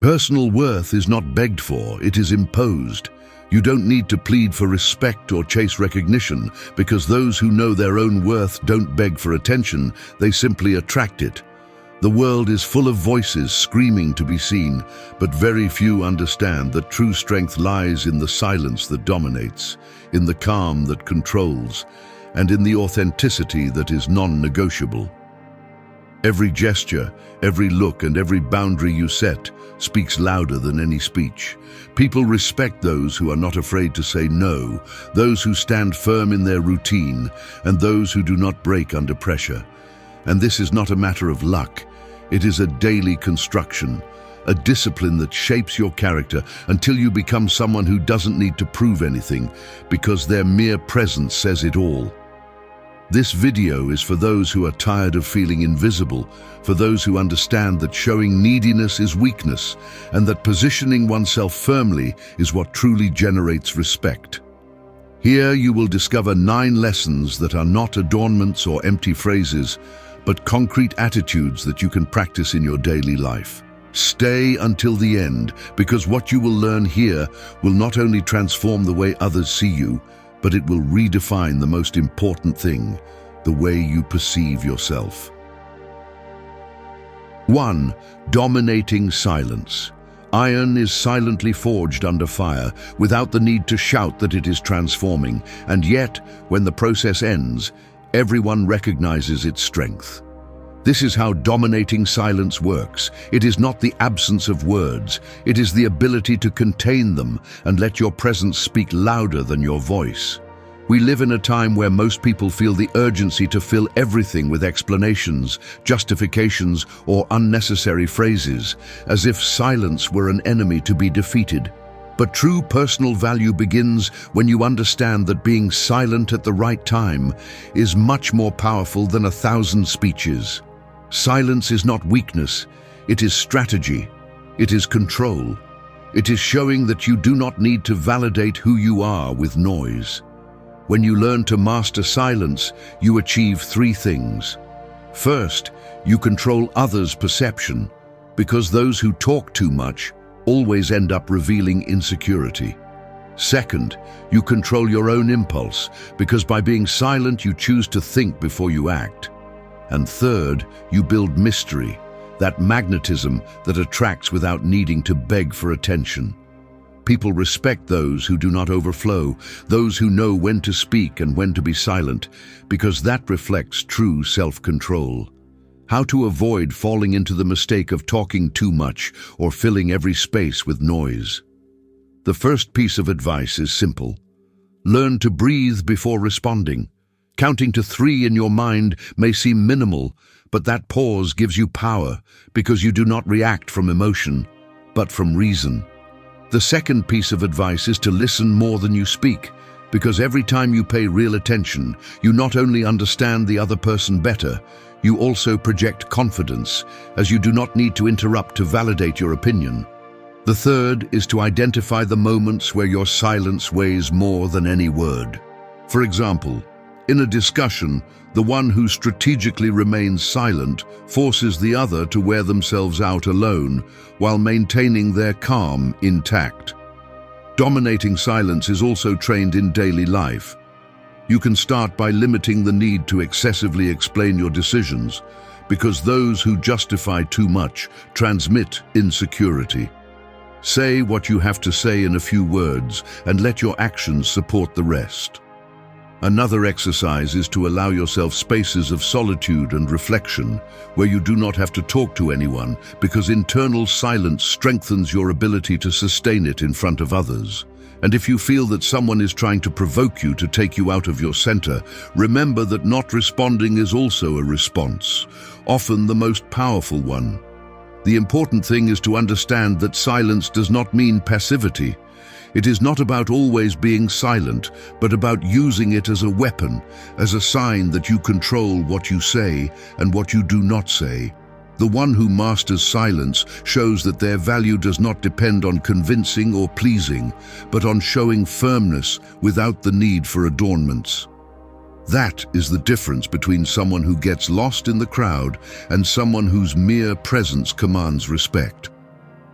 Personal worth is not begged for, it is imposed. You don't need to plead for respect or chase recognition, because those who know their own worth don't beg for attention, they simply attract it. The world is full of voices screaming to be seen, but very few understand that true strength lies in the silence that dominates, in the calm that controls, and in the authenticity that is non-negotiable. Every gesture, every look, and every boundary you set speaks louder than any speech. People respect those who are not afraid to say no, those who stand firm in their routine, and those who do not break under pressure. And this is not a matter of luck. It is a daily construction, a discipline that shapes your character until you become someone who doesn't need to prove anything, because their mere presence says it all. This video is for those who are tired of feeling invisible, for those who understand that showing neediness is weakness, and that positioning oneself firmly is what truly generates respect. Here you will discover 9 lessons that are not adornments or empty phrases, but concrete attitudes that you can practice in your daily life. Stay until the end, because what you will learn here will not only transform the way others see you, but it will redefine the most important thing, the way you perceive yourself. 1. Dominating silence. Iron is silently forged under fire, without the need to shout that it is transforming, and yet, when the process ends, everyone recognizes its strength. This is how dominating silence works. It is not the absence of words, it is the ability to contain them and let your presence speak louder than your voice. We live in a time where most people feel the urgency to fill everything with explanations, justifications, or unnecessary phrases, as if silence were an enemy to be defeated. But true personal value begins when you understand that being silent at the right time is much more powerful than 1,000 speeches. Silence is not weakness, it is strategy, it is control. It is showing that you do not need to validate who you are with noise. When you learn to master silence, you achieve 3 things. First, you control others' perception, because those who talk too much always end up revealing insecurity. Second, you control your own impulse, because by being silent you choose to think before you act. And third, you build mystery, that magnetism that attracts without needing to beg for attention. People respect those who do not overflow, those who know when to speak and when to be silent, because that reflects true self-control. How to avoid falling into the mistake of talking too much or filling every space with noise. The first piece of advice is simple. Learn to breathe before responding. Counting to 3 in your mind may seem minimal, but that pause gives you power because you do not react from emotion, but from reason. The second piece of advice is to listen more than you speak, because every time you pay real attention, you not only understand the other person better, you also project confidence, as you do not need to interrupt to validate your opinion. The third is to identify the moments where your silence weighs more than any word. For example, in a discussion, the one who strategically remains silent forces the other to wear themselves out alone while maintaining their calm intact. Dominating silence is also trained in daily life. You can start by limiting the need to excessively explain your decisions, because those who justify too much transmit insecurity. Say what you have to say in a few words and let your actions support the rest. Another exercise is to allow yourself spaces of solitude and reflection, where you do not have to talk to anyone, because internal silence strengthens your ability to sustain it in front of others. And if you feel that someone is trying to provoke you to take you out of your center, remember that not responding is also a response, often the most powerful one. The important thing is to understand that silence does not mean passivity. It is not about always being silent, but about using it as a weapon, as a sign that you control what you say and what you do not say. The one who masters silence shows that their value does not depend on convincing or pleasing, but on showing firmness without the need for adornments. That is the difference between someone who gets lost in the crowd and someone whose mere presence commands respect.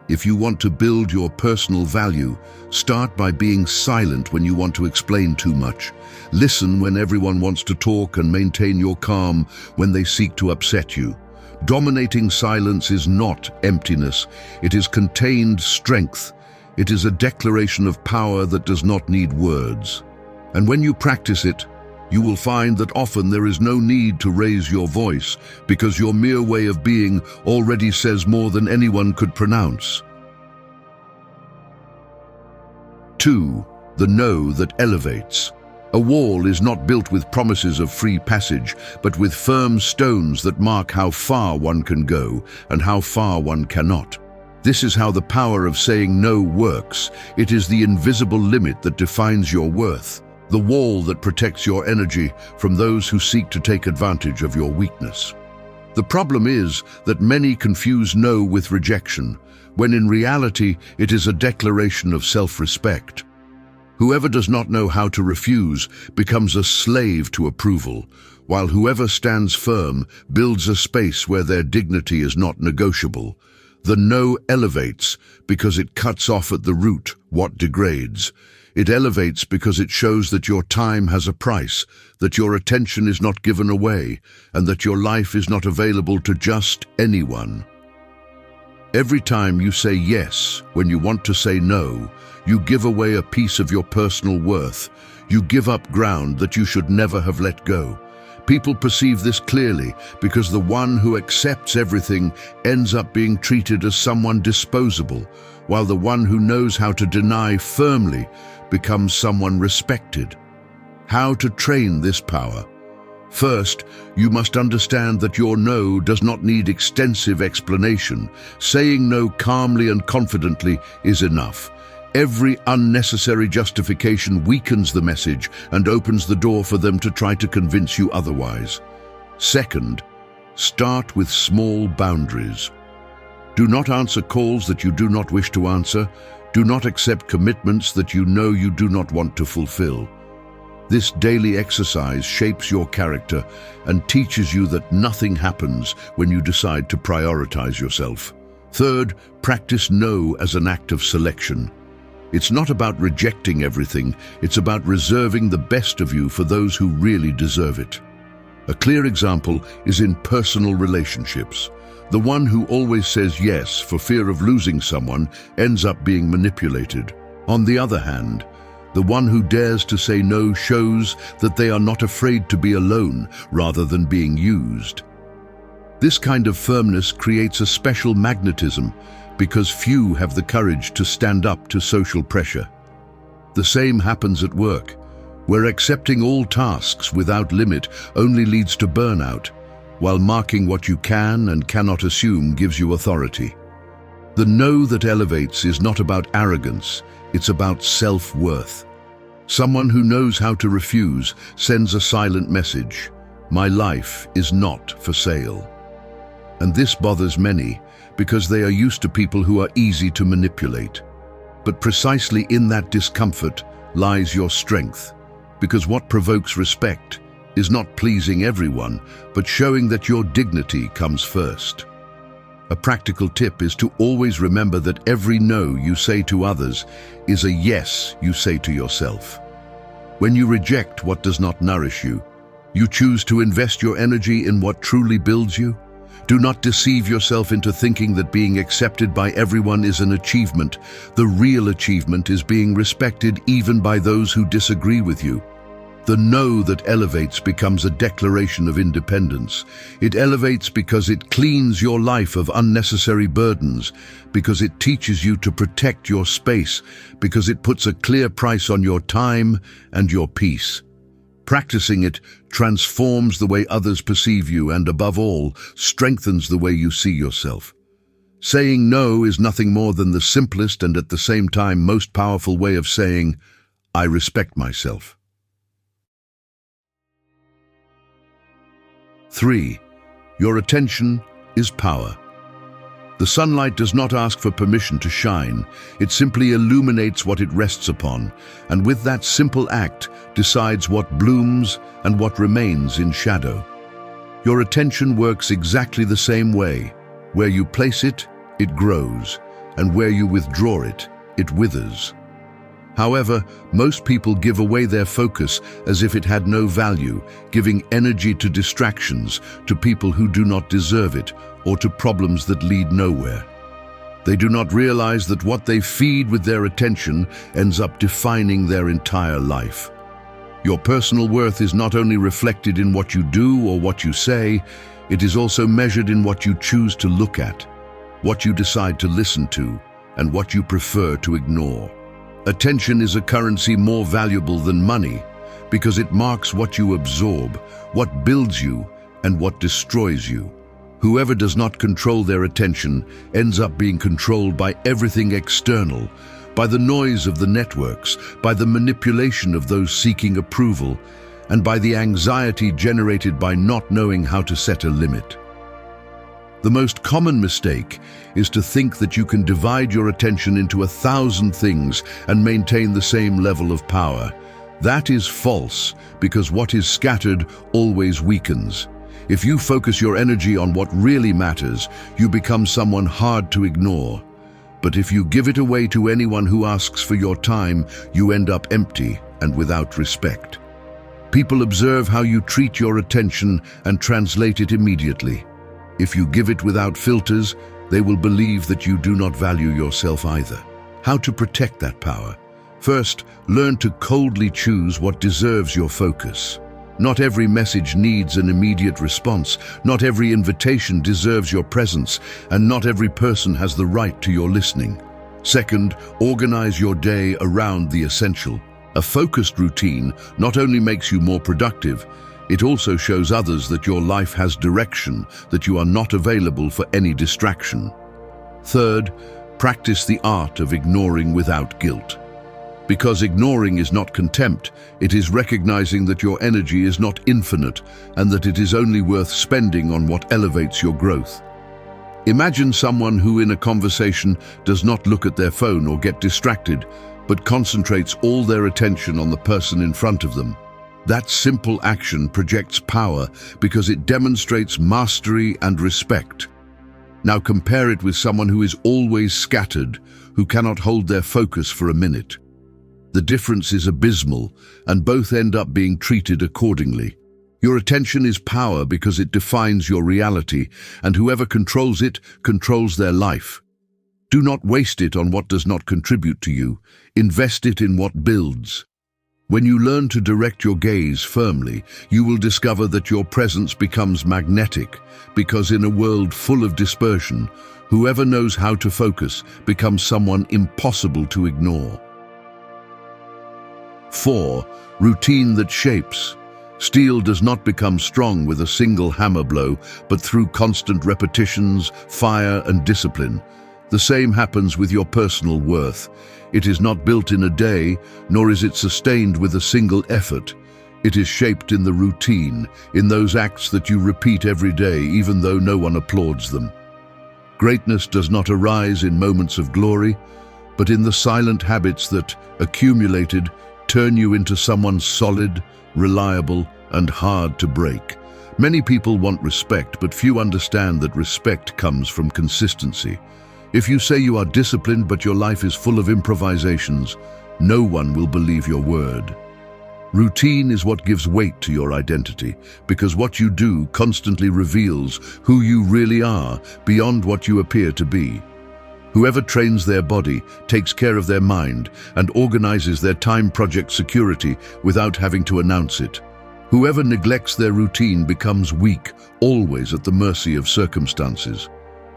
If you want to build your personal value, start by being silent when you want to explain too much. Listen when everyone wants to talk and maintain your calm when they seek to upset you. Dominating silence is not emptiness. It is contained strength. It is a declaration of power that does not need words. And when you practice it, you will find that often there is no need to raise your voice because your mere way of being already says more than anyone could pronounce. 2. The no that elevates. A wall is not built with promises of free passage, but with firm stones that mark how far one can go and how far one cannot. This is how the power of saying no works. It is the invisible limit that defines your worth. The wall that protects your energy from those who seek to take advantage of your weakness. The problem is that many confuse no with rejection, when in reality it is a declaration of self-respect. Whoever does not know how to refuse becomes a slave to approval, while whoever stands firm builds a space where their dignity is not negotiable. The no elevates because it cuts off at the root what degrades. It elevates because it shows that your time has a price, that your attention is not given away, and that your life is not available to just anyone. Every time you say yes when you want to say no, you give away a piece of your personal worth. You give up ground that you should never have let go. People perceive this clearly because the one who accepts everything ends up being treated as someone disposable, while the one who knows how to deny firmly becomes someone respected. How to train this power? First, you must understand that your no does not need extensive explanation. Saying no calmly and confidently is enough. Every unnecessary justification weakens the message and opens the door for them to try to convince you otherwise. Second, start with small boundaries. Do not answer calls that you do not wish to answer. Do not accept commitments that you know you do not want to fulfill. This daily exercise shapes your character and teaches you that nothing happens when you decide to prioritize yourself. Third, practice no as an act of selection. It's not about rejecting everything, it's about reserving the best of you for those who really deserve it. A clear example is in personal relationships. The one who always says yes for fear of losing someone ends up being manipulated. On the other hand, the one who dares to say no shows that they are not afraid to be alone rather than being used. This kind of firmness creates a special magnetism because few have the courage to stand up to social pressure. The same happens at work, where accepting all tasks without limit only leads to burnout, while marking what you can and cannot assume gives you authority. The no that elevates is not about arrogance, it's about self-worth. Someone who knows how to refuse sends a silent message: my life is not for sale. And this bothers many because they are used to people who are easy to manipulate. But precisely in that discomfort lies your strength, because what provokes respect is not pleasing everyone, but showing that your dignity comes first. A practical tip is to always remember that every no you say to others is a yes you say to yourself. When you reject what does not nourish you, you choose to invest your energy in what truly builds you. Do not deceive yourself into thinking that being accepted by everyone is an achievement. The real achievement is being respected even by those who disagree with you. The no that elevates becomes a declaration of independence. It elevates because it cleans your life of unnecessary burdens, because it teaches you to protect your space, because it puts a clear price on your time and your peace. Practicing it transforms the way others perceive you and, above all, strengthens the way you see yourself. Saying no is nothing more than the simplest and at the same time most powerful way of saying, I respect myself. 3. Your attention is power. The sunlight does not ask for permission to shine. It simply illuminates what it rests upon, and with that simple act decides what blooms and what remains in shadow. Your attention works exactly the same way. Where you place it, it grows, and where you withdraw it, it withers. However, most people give away their focus as if it had no value, giving energy to distractions, to people who do not deserve it, or to problems that lead nowhere. They do not realize that what they feed with their attention ends up defining their entire life. Your personal worth is not only reflected in what you do or what you say, it is also measured in what you choose to look at, what you decide to listen to, and what you prefer to ignore. Attention is a currency more valuable than money because it marks what you absorb, what builds you, and what destroys you. Whoever does not control their attention ends up being controlled by everything external, by the noise of the networks, by the manipulation of those seeking approval, and by the anxiety generated by not knowing how to set a limit. The most common mistake is to think that you can divide your attention into 1,000 things and maintain the same level of power. That is false, because what is scattered always weakens. If you focus your energy on what really matters, you become someone hard to ignore. But if you give it away to anyone who asks for your time, you end up empty and without respect. People observe how you treat your attention and translate it immediately. If you give it without filters, they will believe that you do not value yourself either. How to protect that power? First, learn to coldly choose what deserves your focus. Not every message needs an immediate response. Not every invitation deserves your presence, and not every person has the right to your listening. Second, organize your day around the essential. A focused routine not only makes you more productive, it also shows others that your life has direction, that you are not available for any distraction. Third, practice the art of ignoring without guilt. Because ignoring is not contempt, it is recognizing that your energy is not infinite and that it is only worth spending on what elevates your growth. Imagine someone who in a conversation does not look at their phone or get distracted, but concentrates all their attention on the person in front of them. That simple action projects power because it demonstrates mastery and respect. Now compare it with someone who is always scattered, who cannot hold their focus for a minute. The difference is abysmal, and both end up being treated accordingly. Your attention is power because it defines your reality, and whoever controls it controls their life. Do not waste it on what does not contribute to you. Invest it in what builds. When you learn to direct your gaze firmly, you will discover that your presence becomes magnetic, because in a world full of dispersion, whoever knows how to focus becomes someone impossible to ignore. 4. Routine that shapes. Steel does not become strong with a single hammer blow, but through constant repetitions, fire, and discipline. The same happens with your personal worth. It is not built in a day, nor is it sustained with a single effort. It is shaped in the routine, in those acts that you repeat every day, even though no one applauds them. Greatness does not arise in moments of glory, but in the silent habits that, accumulated, turn you into someone solid, reliable, and hard to break. Many people want respect, but few understand that respect comes from consistency. If you say you are disciplined but your life is full of improvisations, no one will believe your word. Routine is what gives weight to your identity, because what you do constantly reveals who you really are beyond what you appear to be. Whoever trains their body, takes care of their mind, and organizes their time project security without having to announce it. Whoever neglects their routine becomes weak, always at the mercy of circumstances.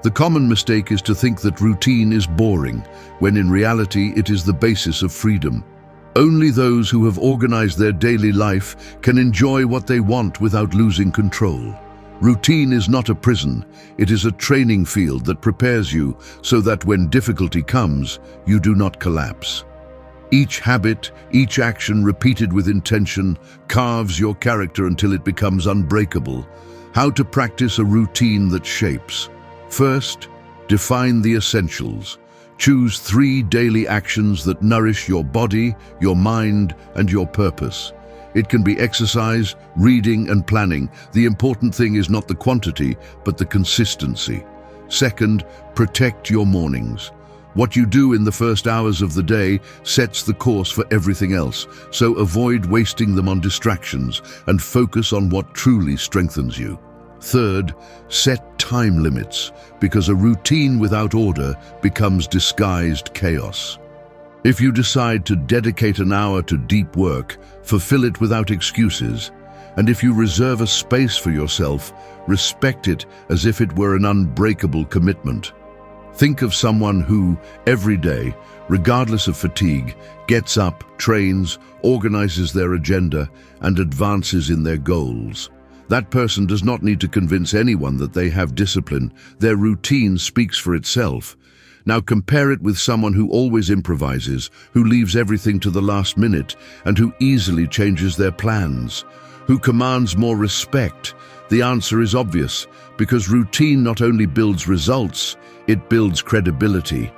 The common mistake is to think that routine is boring, when in reality it is the basis of freedom. Only those who have organized their daily life can enjoy what they want without losing control. Routine is not a prison, it is a training field that prepares you so that when difficulty comes, you do not collapse. Each habit, each action repeated with intention, carves your character until it becomes unbreakable. How to practice a routine that shapes. First, define the essentials. Choose 3 daily actions that nourish your body, your mind, and your purpose. It can be exercise, reading, and planning. The important thing is not the quantity, but the consistency. Second, protect your mornings. What you do in the first hours of the day sets the course for everything else, so avoid wasting them on distractions and focus on what truly strengthens you. Third, set time limits, because a routine without order becomes disguised chaos. If you decide to dedicate an hour to deep work, fulfill it without excuses. And if you reserve a space for yourself, respect it as if it were an unbreakable commitment. Think of someone who, every day, regardless of fatigue, gets up, trains, organizes their agenda, and advances in their goals. That person does not need to convince anyone that they have discipline. Their routine speaks for itself. Now compare it with someone who always improvises, who leaves everything to the last minute, and who easily changes their plans. Who commands more respect? The answer is obvious, because routine not only builds results, it builds credibility.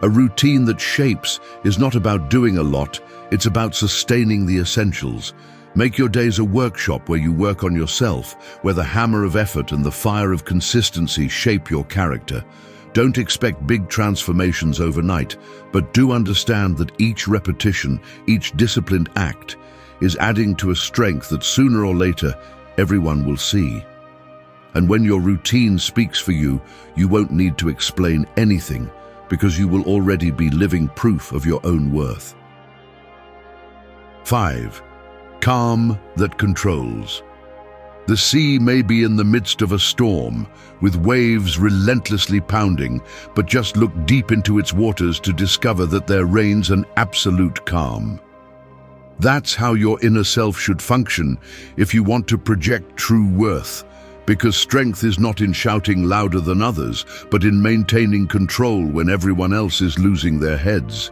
A routine that shapes is not about doing a lot, it's about sustaining the essentials. Make your days a workshop where you work on yourself, where the hammer of effort and the fire of consistency shape your character. Don't expect big transformations overnight, but do understand that each repetition, each disciplined act, is adding to a strength that sooner or later everyone will see. And when your routine speaks for you, you won't need to explain anything, because you will already be living proof of your own worth. 5. Calm that controls. The sea may be in the midst of a storm, with waves relentlessly pounding, but just look deep into its waters to discover that there reigns an absolute calm. That's how your inner self should function if you want to project true worth, because strength is not in shouting louder than others, but in maintaining control when everyone else is losing their heads.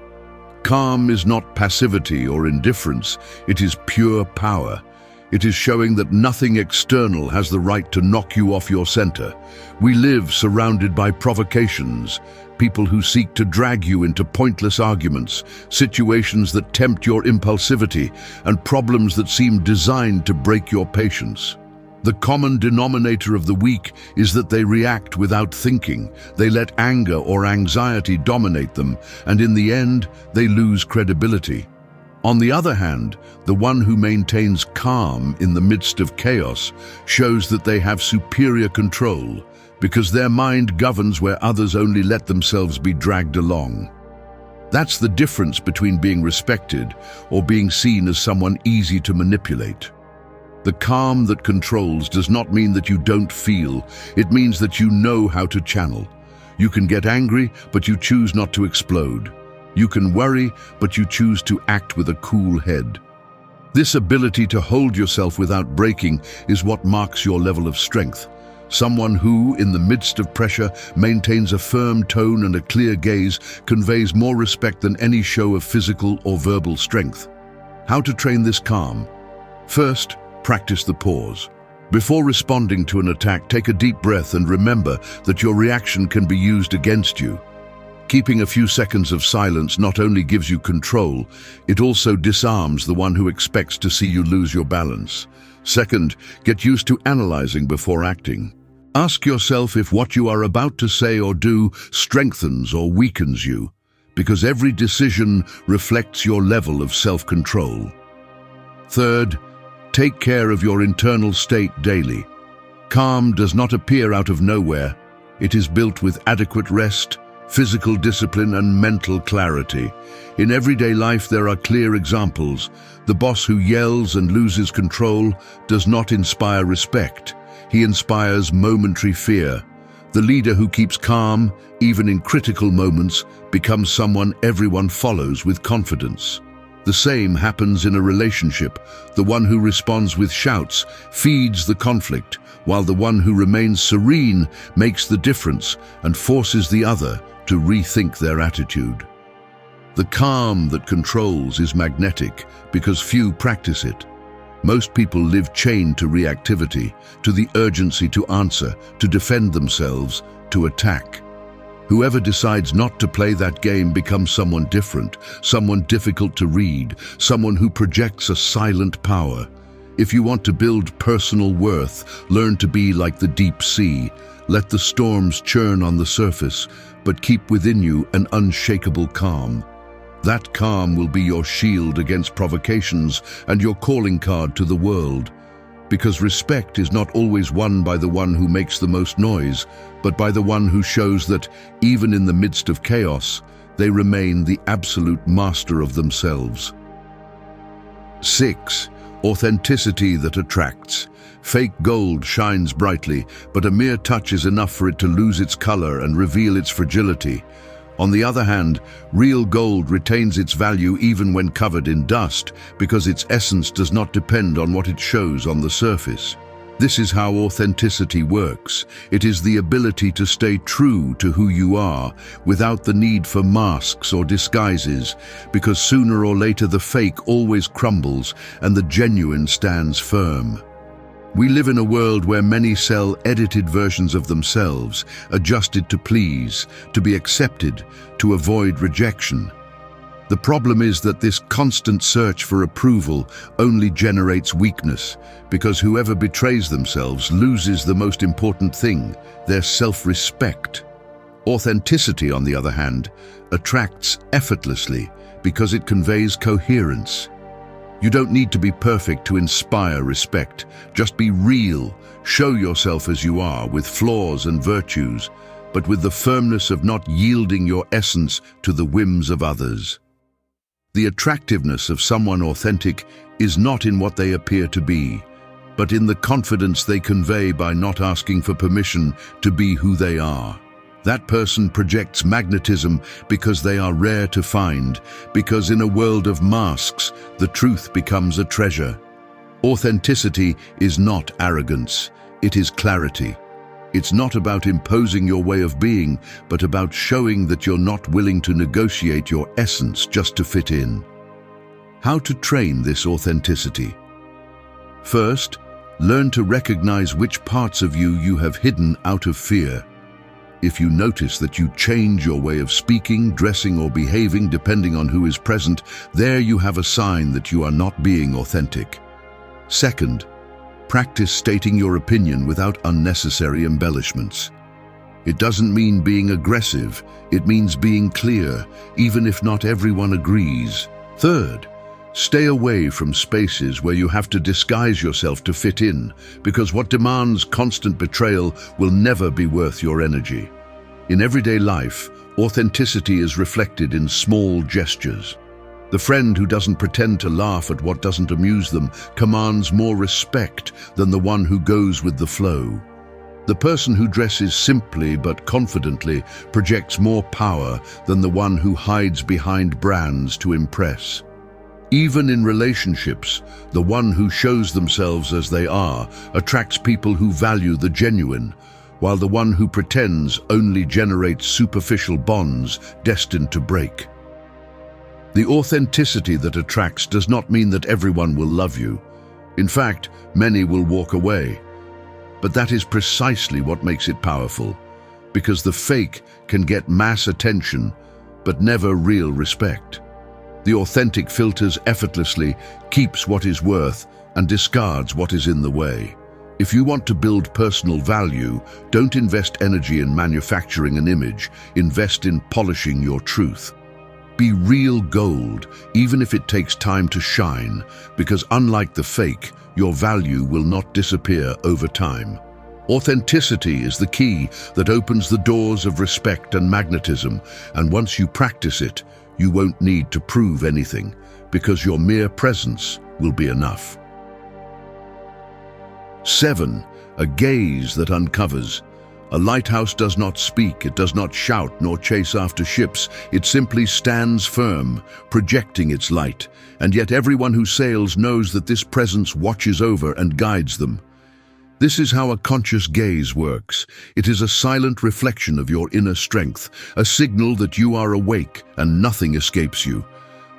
Calm is not passivity or indifference, it is pure power. It is showing that nothing external has the right to knock you off your center. We live surrounded by provocations, people who seek to drag you into pointless arguments, situations that tempt your impulsivity, and problems that seem designed to break your patience. The common denominator of the weak is that they react without thinking. They let anger or anxiety dominate them, and in the end, they lose credibility. On the other hand, the one who maintains calm in the midst of chaos shows that they have superior control, because their mind governs where others only let themselves be dragged along. That's the difference between being respected or being seen as someone easy to manipulate. The calm that controls does not mean that you don't feel, it means that you know how to channel. You can get angry, but you choose not to explode. You can worry, but you choose to act with a cool head. This ability to hold yourself without breaking is what marks your level of strength. Someone who, in the midst of pressure, maintains a firm tone and a clear gaze conveys more respect than any show of physical or verbal strength. How to train this calm? First, practice the pause. Before responding to an attack, take a deep breath and remember that your reaction can be used against you. Keeping a few seconds of silence not only gives you control, it also disarms the one who expects to see you lose your balance. Second, get used to analyzing before acting. Ask yourself if what you are about to say or do strengthens or weakens you, because every decision reflects your level of self-control. Third, take care of your internal state daily. Calm does not appear out of nowhere. It is built with adequate rest, physical discipline, and mental clarity. In everyday life, there are clear examples. The boss who yells and loses control does not inspire respect. He inspires momentary fear. The leader who keeps calm, even in critical moments, becomes someone everyone follows with confidence. The same happens in a relationship. The one who responds with shouts feeds the conflict, while the one who remains serene makes the difference and forces the other to rethink their attitude. The calm that controls is magnetic because few practice it. Most people live chained to reactivity, to the urgency to answer, to defend themselves, to attack. Whoever decides not to play that game becomes someone different, someone difficult to read, someone who projects a silent power. If you want to build personal worth, learn to be like the deep sea, Let the storms churn on the surface, but keep within you an unshakable calm. That calm will be your shield against provocations and your calling card to the world. Because respect is not always won by the one who makes the most noise, but by the one who shows that, even in the midst of chaos, they remain the absolute master of themselves. 6. Authenticity that attracts. Fake gold shines brightly, but a mere touch is enough for it to lose its color and reveal its fragility. On the other hand, real gold retains its value even when covered in dust, because its essence does not depend on what it shows on the surface. This is how authenticity works. It is the ability to stay true to who you are, without the need for masks or disguises, because sooner or later the fake always crumbles and the genuine stands firm. We live in a world where many sell edited versions of themselves, adjusted to please, to be accepted, to avoid rejection. The problem is that this constant search for approval only generates weakness, because whoever betrays themselves loses the most important thing, their self-respect. Authenticity, on the other hand, attracts effortlessly because it conveys coherence. You don't need to be perfect to inspire respect. Just be real. Show yourself as you are, with flaws and virtues, but with the firmness of not yielding your essence to the whims of others. The attractiveness of someone authentic is not in what they appear to be, but in the confidence they convey by not asking for permission to be who they are. That person projects magnetism because they are rare to find, because in a world of masks, the truth becomes a treasure. Authenticity is not arrogance, it is clarity. It's not about imposing your way of being, but about showing that you're not willing to negotiate your essence just to fit in. How to train this authenticity? First, learn to recognize which parts of you have hidden out of fear. If you notice that you change your way of speaking, dressing, or behaving depending on who is present, there you have a sign that you are not being authentic. Second, practice stating your opinion without unnecessary embellishments. It doesn't mean being aggressive, it means being clear, even if not everyone agrees. Third, stay away from spaces where you have to disguise yourself to fit in, because what demands constant betrayal will never be worth your energy. In everyday life, authenticity is reflected in small gestures. The friend who doesn't pretend to laugh at what doesn't amuse them commands more respect than the one who goes with the flow. The person who dresses simply but confidently projects more power than the one who hides behind brands to impress. Even in relationships, the one who shows themselves as they are attracts people who value the genuine, while the one who pretends only generates superficial bonds destined to break. The authenticity that attracts does not mean that everyone will love you. In fact, many will walk away. But that is precisely what makes it powerful, because the fake can get mass attention, but never real respect. The authentic filters effortlessly, keeps what is worth, and discards what is in the way. If you want to build personal value, don't invest energy in manufacturing an image, invest in polishing your truth. Be real gold, even if it takes time to shine, because unlike the fake, your value will not disappear over time. Authenticity is the key that opens the doors of respect and magnetism, and once you practice it, you won't need to prove anything, because your mere presence will be enough. 7. A gaze that uncovers. A lighthouse does not speak, it does not shout nor chase after ships, it simply stands firm, projecting its light, and yet everyone who sails knows that this presence watches over and guides them. This is how a conscious gaze works. It is a silent reflection of your inner strength, a signal that you are awake and nothing escapes you.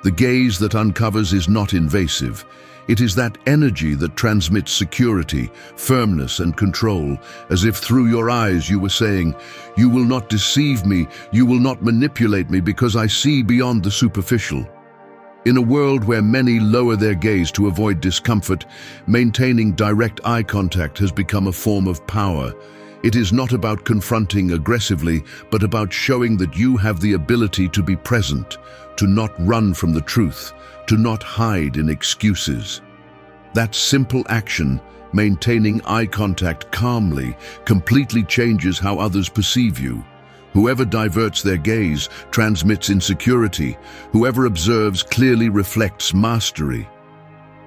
The gaze that uncovers is not invasive. It is that energy that transmits security, firmness, and control, as if through your eyes you were saying, "You will not deceive me, you will not manipulate me because I see beyond the superficial." In a world where many lower their gaze to avoid discomfort, maintaining direct eye contact has become a form of power. It is not about confronting aggressively, but about showing that you have the ability to be present, to not run from the truth, to not hide in excuses. That simple action, maintaining eye contact calmly, completely changes how others perceive you. Whoever diverts their gaze transmits insecurity. Whoever observes clearly reflects mastery.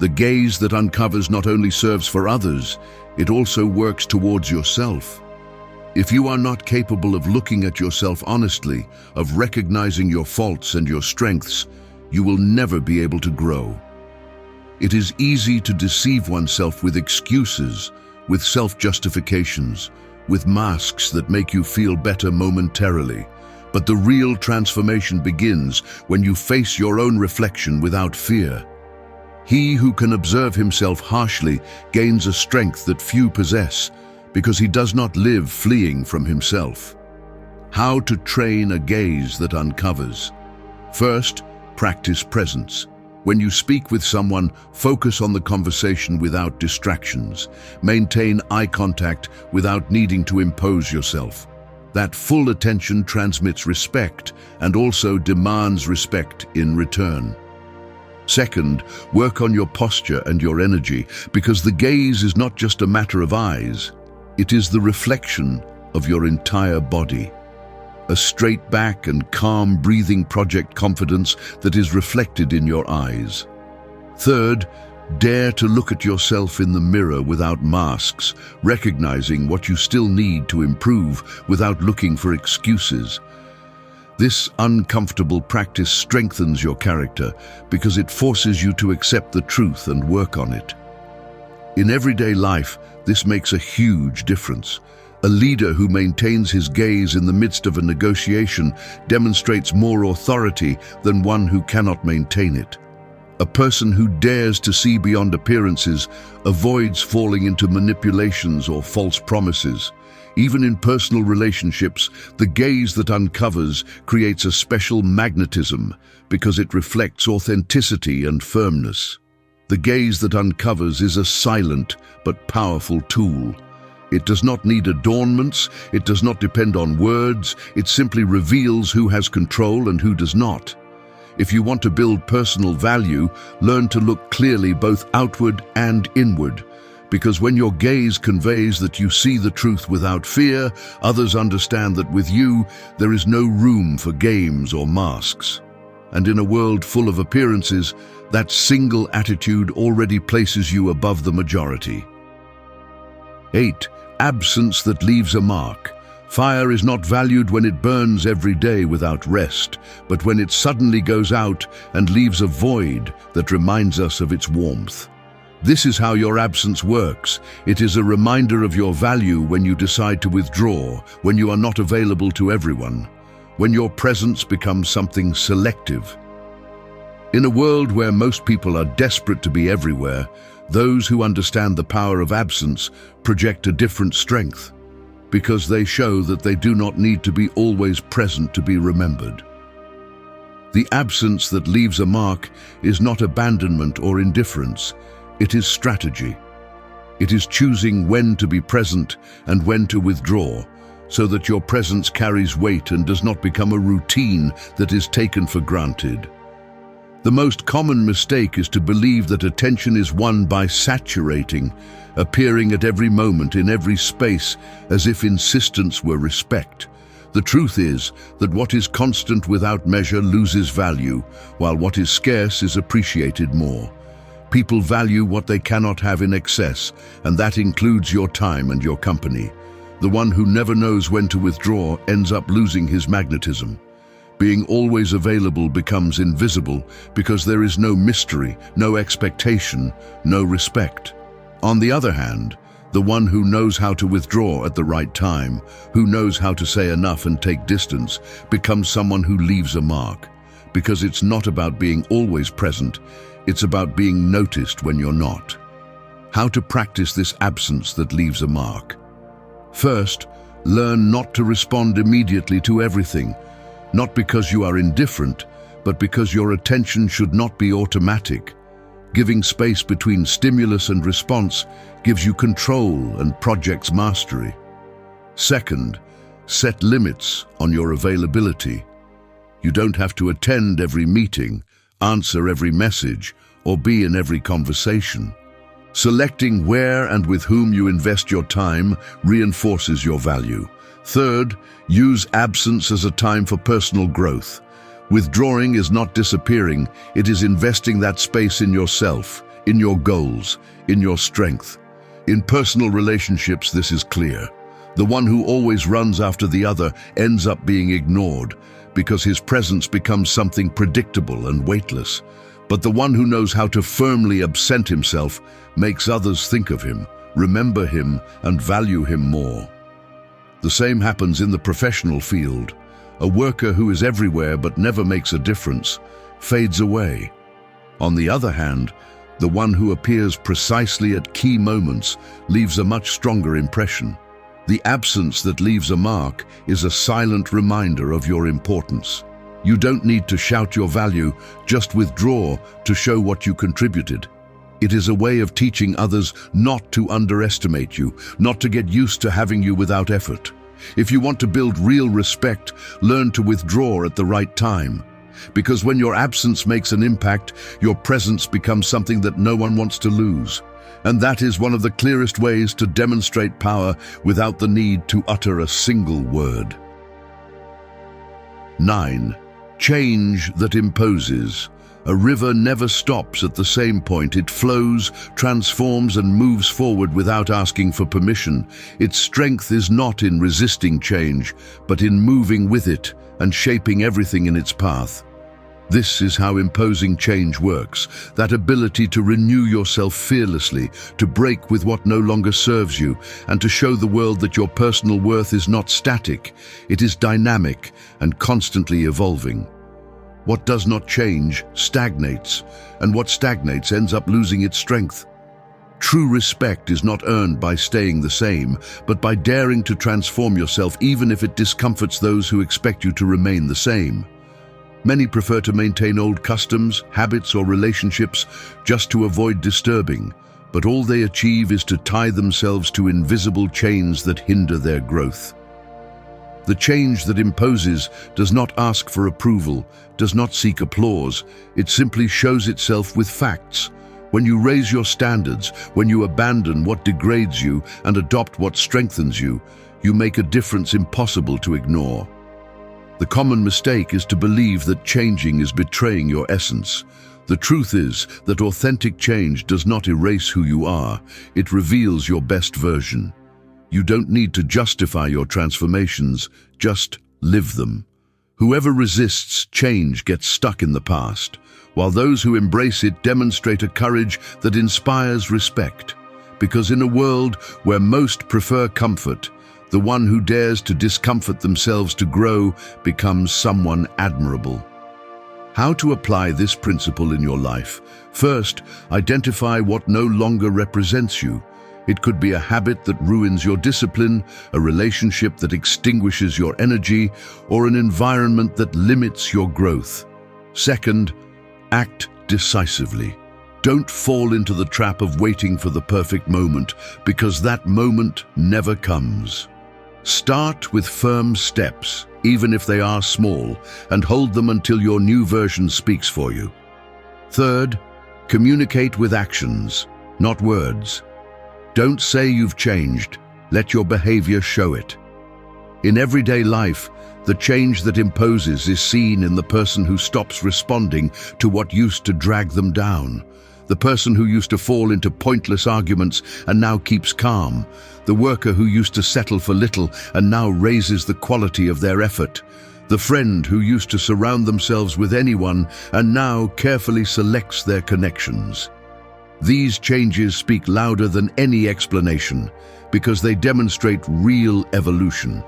The gaze that uncovers not only serves for others, it also works towards yourself. If you are not capable of looking at yourself honestly, of recognizing your faults and your strengths, you will never be able to grow. It is easy to deceive oneself with excuses, with self-justifications, with masks that make you feel better momentarily. But the real transformation begins when you face your own reflection without fear. He who can observe himself harshly gains a strength that few possess, because he does not live fleeing from himself. How to train a gaze that uncovers? First, practice presence. When you speak with someone, focus on the conversation without distractions. Maintain eye contact without needing to impose yourself. That full attention transmits respect and also demands respect in return. Second, work on your posture and your energy, because the gaze is not just a matter of eyes. It is the reflection of your entire body. A straight back and calm breathing project confidence that is reflected in your eyes. Third, dare to look at yourself in the mirror without masks, recognizing what you still need to improve without looking for excuses. This uncomfortable practice strengthens your character because it forces you to accept the truth and work on it. In everyday life, this makes a huge difference. A leader who maintains his gaze in the midst of a negotiation demonstrates more authority than one who cannot maintain it. A person who dares to see beyond appearances avoids falling into manipulations or false promises. Even in personal relationships, the gaze that uncovers creates a special magnetism because it reflects authenticity and firmness. The gaze that uncovers is a silent but powerful tool. It does not need adornments, it does not depend on words, it simply reveals who has control and who does not. If you want to build personal value, learn to look clearly both outward and inward. Because when your gaze conveys that you see the truth without fear, others understand that with you, there is no room for games or masks. And in a world full of appearances, that single attitude already places you above the majority. 8. Absence that leaves a mark. Fire is not valued when it burns every day without rest, but when it suddenly goes out and leaves a void that reminds us of its warmth. This is how your absence works. It is a reminder of your value when you decide to withdraw, when you are not available to everyone, when your presence becomes something selective. In a world where most people are desperate to be everywhere, those who understand the power of absence project a different strength, because they show that they do not need to be always present to be remembered. The absence that leaves a mark is not abandonment or indifference. It is strategy. It is choosing when to be present and when to withdraw, so that your presence carries weight and does not become a routine that is taken for granted. The most common mistake is to believe that attention is won by saturating, appearing at every moment in every space as if insistence were respect. The truth is that what is constant without measure loses value, while what is scarce is appreciated more. People value what they cannot have in excess, and that includes your time and your company. The one who never knows when to withdraw ends up losing his magnetism. Being always available becomes invisible because there is no mystery, no expectation, no respect. On the other hand, the one who knows how to withdraw at the right time, who knows how to say enough and take distance, becomes someone who leaves a mark. Because it's not about being always present, it's about being noticed when you're not. How to practice this absence that leaves a mark? First, learn not to respond immediately to everything, not because you are indifferent, but because your attention should not be automatic. Giving space between stimulus and response gives you control and projects mastery. Second, set limits on your availability. You don't have to attend every meeting, answer every message, or be in every conversation. Selecting where and with whom you invest your time reinforces your value. Third, use absence as a time for personal growth. Withdrawing is not disappearing, it is investing that space in yourself, in your goals, in your strength. In personal relationships, this is clear. The one who always runs after the other ends up being ignored because his presence becomes something predictable and weightless. But the one who knows how to firmly absent himself makes others think of him, remember him, and value him more. The same happens in the professional field. A worker who is everywhere but never makes a difference fades away. On the other hand, the one who appears precisely at key moments leaves a much stronger impression. The absence that leaves a mark is a silent reminder of your importance. You don't need to shout your value, just withdraw to show what you contributed. It is a way of teaching others not to underestimate you, not to get used to having you without effort. If you want to build real respect, learn to withdraw at the right time. Because when your absence makes an impact, your presence becomes something that no one wants to lose. And that is one of the clearest ways to demonstrate power without the need to utter a single word. 9. Change that imposes. A river never stops at the same point. It flows, transforms, and moves forward without asking for permission. Its strength is not in resisting change, but in moving with it and shaping everything in its path. This is how imposing change works, that ability to renew yourself fearlessly, to break with what no longer serves you, and to show the world that your personal worth is not static, it is dynamic and constantly evolving. What does not change stagnates, and what stagnates ends up losing its strength. True respect is not earned by staying the same, but by daring to transform yourself even if it discomforts those who expect you to remain the same. Many prefer to maintain old customs, habits, or relationships just to avoid disturbing, but all they achieve is to tie themselves to invisible chains that hinder their growth. The change that imposes does not ask for approval, does not seek applause. It simply shows itself with facts. When you raise your standards, when you abandon what degrades you and adopt what strengthens you, you make a difference impossible to ignore. The common mistake is to believe that changing is betraying your essence. The truth is that authentic change does not erase who you are, it reveals your best version. You don't need to justify your transformations, just live them. Whoever resists change gets stuck in the past, while those who embrace it demonstrate a courage that inspires respect. Because in a world where most prefer comfort, the one who dares to discomfort themselves to grow becomes someone admirable. How to apply this principle in your life? First, identify what no longer represents you. It could be a habit that ruins your discipline, a relationship that extinguishes your energy, or an environment that limits your growth. Second, act decisively. Don't fall into the trap of waiting for the perfect moment, because that moment never comes. Start with firm steps, even if they are small, and hold them until your new version speaks for you. Third, communicate with actions, not words. Don't say you've changed, let your behavior show it. In everyday life, the change that imposes is seen in the person who stops responding to what used to drag them down. The person who used to fall into pointless arguments and now keeps calm. The worker who used to settle for little and now raises the quality of their effort. The friend who used to surround themselves with anyone and now carefully selects their connections. These changes speak louder than any explanation because they demonstrate real evolution.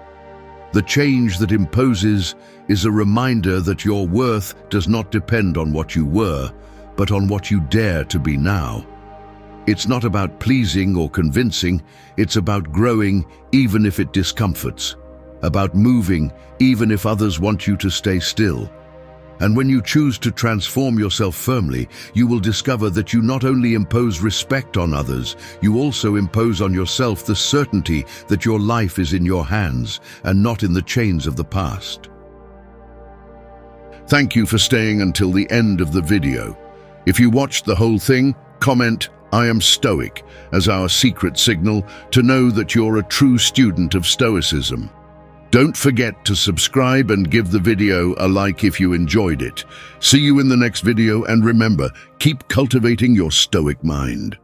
The change that imposes is a reminder that your worth does not depend on what you were, but on what you dare to be now. It's not about pleasing or convincing, it's about growing even if it discomforts, about moving even if others want you to stay still. And when you choose to transform yourself firmly, you will discover that you not only impose respect on others, you also impose on yourself the certainty that your life is in your hands and not in the chains of the past. Thank you for staying until the end of the video. If you watched the whole thing, comment "I am Stoic" as our secret signal to know that you're a true student of Stoicism. Don't forget to subscribe and give the video a like if you enjoyed it. See you in the next video, and remember, keep cultivating your Stoic mind.